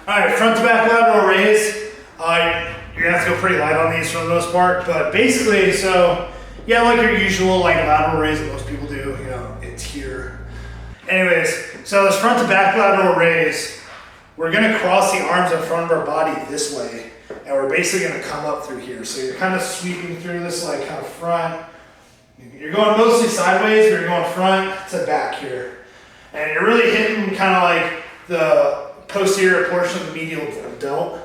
All right, front to back lateral raise. You're gonna have to go pretty light on these for the most part, but basically, so yeah, like your usual like lateral raise that most people do, you know, it's here. Anyways, so this front to back lateral raise, we're gonna cross the arms in front of our body this way, and we're basically gonna come up through here. So you're kind of sweeping through this like kind of front. You're going mostly sideways, but you're going front to back here. And you're really hitting kind of like the posterior portion of the medial delt.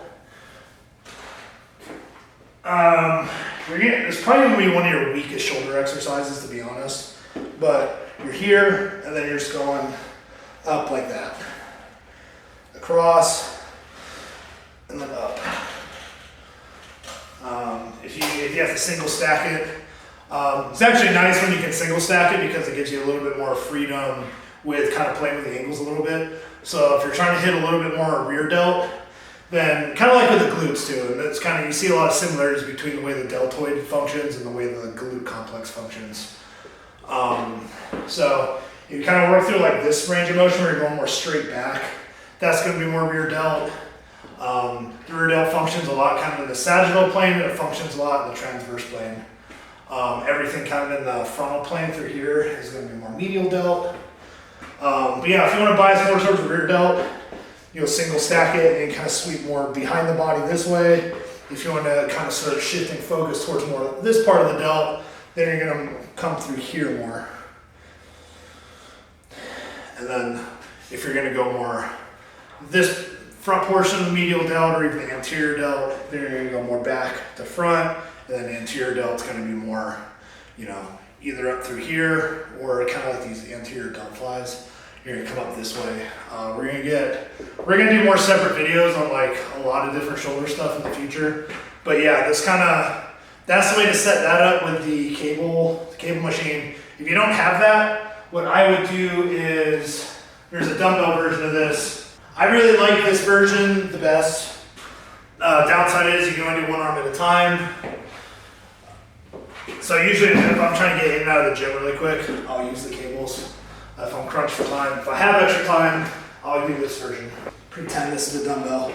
It's probably gonna be one of your weakest shoulder exercises, to be honest. But you're here, and then you're just going up like that. Across, and then up. If you have to single stack it, it's actually nice when you can single stack it because it gives you a little bit more freedom with kind of playing with the angles a little bit. So if you're trying to hit a little bit more rear delt, then kind of like with the glutes too, and it's kind of, you see a lot of similarities between the way the deltoid functions and the way the glute complex functions. So you kind of work through like this range of motion where you're going more straight back. That's going to be more rear delt. The rear delt functions a lot kind of in the sagittal plane, and it functions a lot in the transverse plane. Everything kind of in the frontal plane through here is going to be more medial delt. But yeah, if you want to bias more towards rear delt, you'll single stack it and kind of sweep more behind the body this way. If you want to kind of start shifting focus towards more this part of the delt, then you're going to come through here more. And then if you're going to go more this front portion of the medial delt or even the anterior delt, then you're going to go more back to front, and then the anterior delt's going to be more, you know, either up through here or kind of like these anterior delt flies. You're gonna come up this way. We're gonna do more separate videos on like a lot of different shoulder stuff in the future. But yeah, that's the way to set that up with the cable machine. If you don't have that, what I would do is, there's a dumbbell version of this. I really like this version the best. Downside is you can only do one arm at a time. So usually if I'm trying to get in and out of the gym really quick, I'll use the cables. If I'm crunched for time. If I have extra time, I'll do this version. Pretend this is a dumbbell.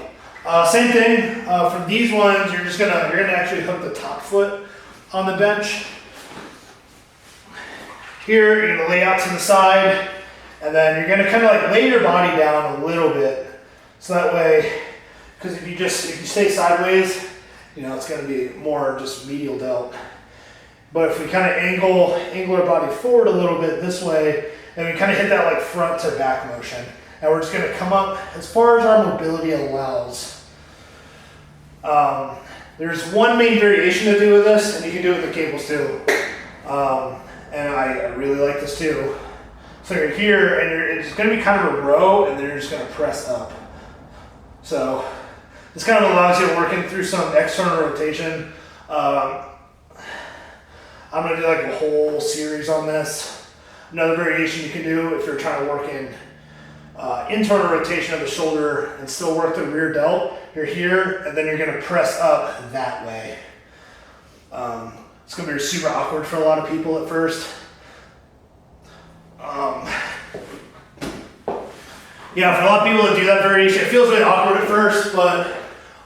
Same thing, for these ones, you're gonna actually hook the top foot on the bench. Here, you're gonna lay out to the side, and then you're gonna kind of like lay your body down a little bit. So that way, because if you stay sideways, you know, it's gonna be more just medial delt. But if we kind of angle our body forward a little bit this way, and we kind of hit that like front to back motion. And we're just gonna come up as far as our mobility allows. There's one main variation to do with this, and you can do it with the cables too. And I really like this too. So you're here, and it's gonna be kind of a row, and then you're just gonna press up. So this kind of allows you to work in through some external rotation. I'm gonna do like a whole series on this. Another variation you can do if you're trying to work in internal rotation of the shoulder and still work the rear delt, you're here, and then you're gonna press up that way. It's gonna be super awkward for a lot of people at first. Yeah, for a lot of people that do that variation, it feels really awkward at first, but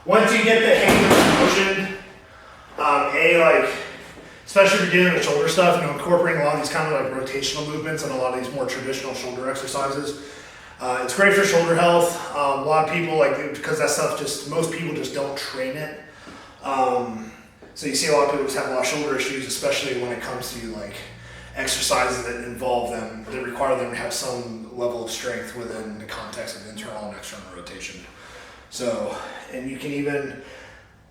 once you get the hang of the motion, especially if you're dealing with shoulder stuff, you know, incorporating a lot of these kind of like rotational movements and a lot of these more traditional shoulder exercises. It's great for shoulder health. A lot of people because that stuff most people just don't train it. So you see a lot of people just have a lot of shoulder issues, especially when it comes to like exercises that involve them, that require them to have some level of strength within the context of internal and external rotation. So, and you can even,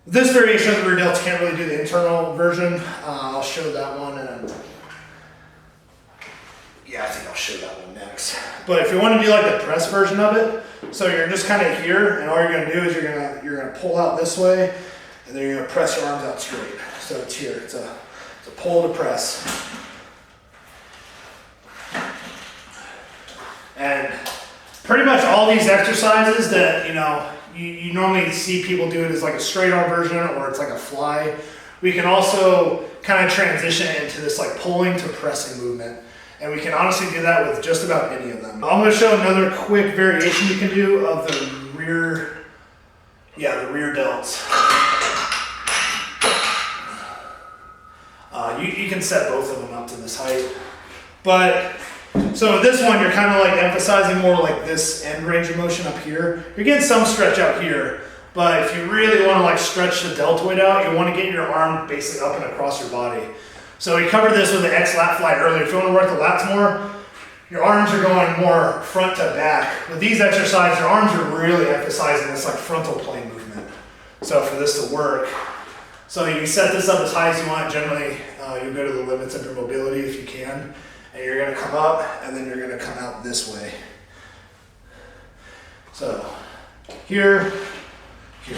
this variation of the rear delts can't really do the internal version. I'll show that one, and yeah, I think I'll show that one next. But if you want to do like the press version of it, so you're just kind of here, and all you're going to do is you're gonna pull out this way, and then you're going to press your arms out straight. So it's here. It's a pull to press. And pretty much all these exercises that you normally see people do it as like a straight arm version, or it's like a fly. We can also kind of transition into this like pulling to pressing movement. And we can honestly do that with just about any of them. I'm going to show another quick variation you can do of the rear Yeah, the rear delts. You can set both of them up to this height. But, so this one, you're kind of like emphasizing more like this end range of motion up here. You're getting some stretch out here, but if you really want to like stretch the deltoid out, you want to get your arm basically up and across your body. So we covered this with the X lat fly earlier. If you want to work the lats more, your arms are going more front to back. With these exercises, your arms are really emphasizing this like frontal plane movement. So for this to work, so you can set this up as high as you want. Generally, you go to the limits of your mobility if you can. And you're gonna come up and then you're gonna come out this way. So here, here.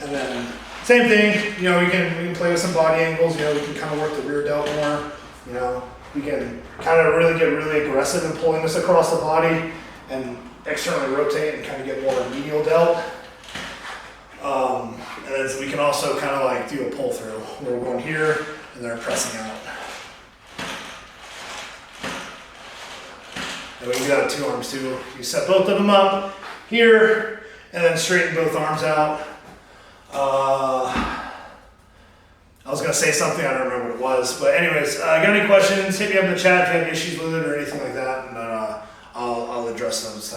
And then same thing, you know, we can play with some body angles, you know, we can kind of work the rear delt more, you know, we can kind of really get really aggressive in pulling this across the body and externally rotate and kind of get more medial delt. And then so we can also kind of like do a pull through where we're going here and they're pressing out. And we can do that with two arms too. You set both of them up here and then straighten both arms out. I was gonna say something, I don't remember what it was, but anyways, got any questions, hit me up in the chat if you have issues with it or anything like that, and I'll address those.